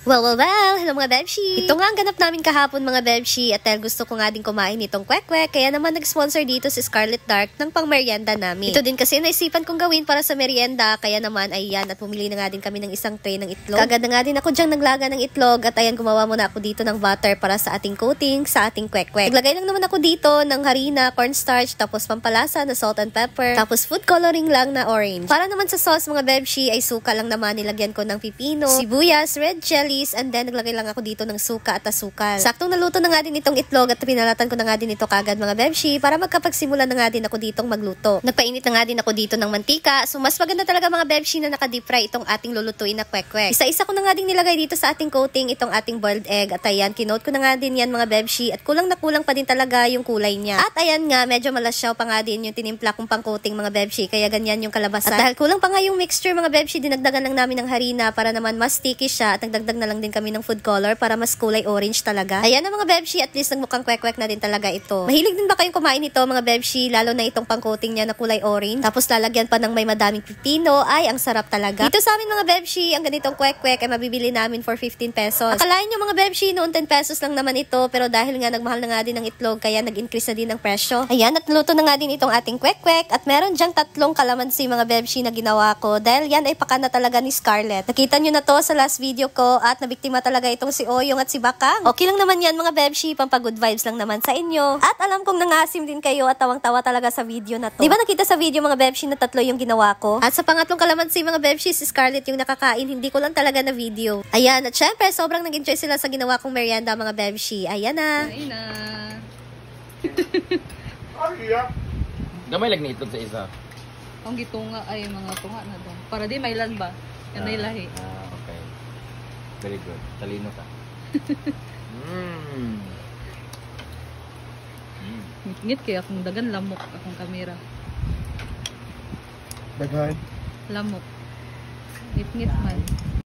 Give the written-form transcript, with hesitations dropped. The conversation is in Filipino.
Well, hello mga Bebshi! Ito nga ang ganap namin kahapon mga Bebshi at dahil gusto ko nga din kumain itong kwek-kwek, kaya naman nag-sponsor dito si Scarlet Dark ng pang-merienda namin. Ito din kasi naisipan kong gawin para sa merienda, kaya naman ayan at pumili na nga din kami ng isang tray ng itlog. Kagad na nga din ako dyang naglaga ng itlog at ayan gumawa muna ako dito ng butter para sa ating coating sa ating kwek-kwek. Naglagay lang naman ako dito ng harina, cornstarch, tapos pampalasa na salt and pepper, tapos food coloring lang na orange. Para naman sa sauce mga Bebshi ay suka lang naman, nilagyan ko ng pipino, sibuyas, red chili, and then naglagay lang ako dito ng suka at asukal. Saktong naluto na nga din itong itlog at pinalatan ko na nga din ito kagad mga Bebshi para magkapagsimula na nga din ako ditong magluto. Nagpainit na nga din ako dito ng mantika, so mas maganda talaga mga Bebshi na naka-deep fry itong ating lulutuin na kwek-kwek. Isa-isa ko na nga din nilagay dito sa ating coating itong ating boiled egg at ayan, kinote ko na nga din yan mga Bebshi at kulang na kulang pa din talaga yung kulay niya. At ayan nga, medyo malasyaw pa nga din yung tinimpla kong pang-coating mga Bebshi, kaya ganyan yung kalabasan. At dahil kulang pa nga yung mixture mga Bebshi, dinagdagan lang namin ng harina para naman mas sticky siya at nagdagdag na lang din kami ng food color para mas kulay orange talaga. Ayan na mga Bebshi, at least nagmukhang kwek-kwek na din talaga ito. Mahilig din ba kayong kumain ito mga Bebshi, lalo na itong pang-coating niya na kulay orange, tapos lalagyan pa ng may madaming pipino, ay ang sarap talaga. Dito sa amin mga Bebshi, ang ganitong kwek-kwek ay mabibili namin for 15 pesos. Akalain nyo mga Bebshi, noon 10 pesos lang naman ito, pero dahil nga nagmahal na nga din ng itlog, kaya nag-increase na din ng presyo. Ayan, at luto na nga din itong ating kwek-kwek, at meron dyang 3 kalamansi mga Bebshi na ginawa ko, dahil yan ay pakana talaga ni Scarlett. Nakita nyo na to sa last video ko, at nabiktima talaga itong si Oyong at si Bakang. Okay lang naman yan mga Bebshi, pampagood vibes lang naman sa inyo. At alam kong nangasim din kayo at tawang-tawa talaga sa video na to. Di ba nakita sa video mga Bebshi na 3 yung ginawa ko? At sa pangatlong kalamansi mga Bebshi, si Scarlett yung nakakain, hindi ko lang talaga na video. Ayan, at syempre sobrang nag-enjoy sila sa ginawa kong merienda mga Bebshi. Ayan na. Ayan na. Gamay lang nito sa isa. Ang gitunga ay mga tunga na doon. Para di may lan ba? Yan ay lahi. Okay. Very good. Talino ka. Ngit kaya akong dagan lamok akong kamera. Dagan? Lamok. Ngit man.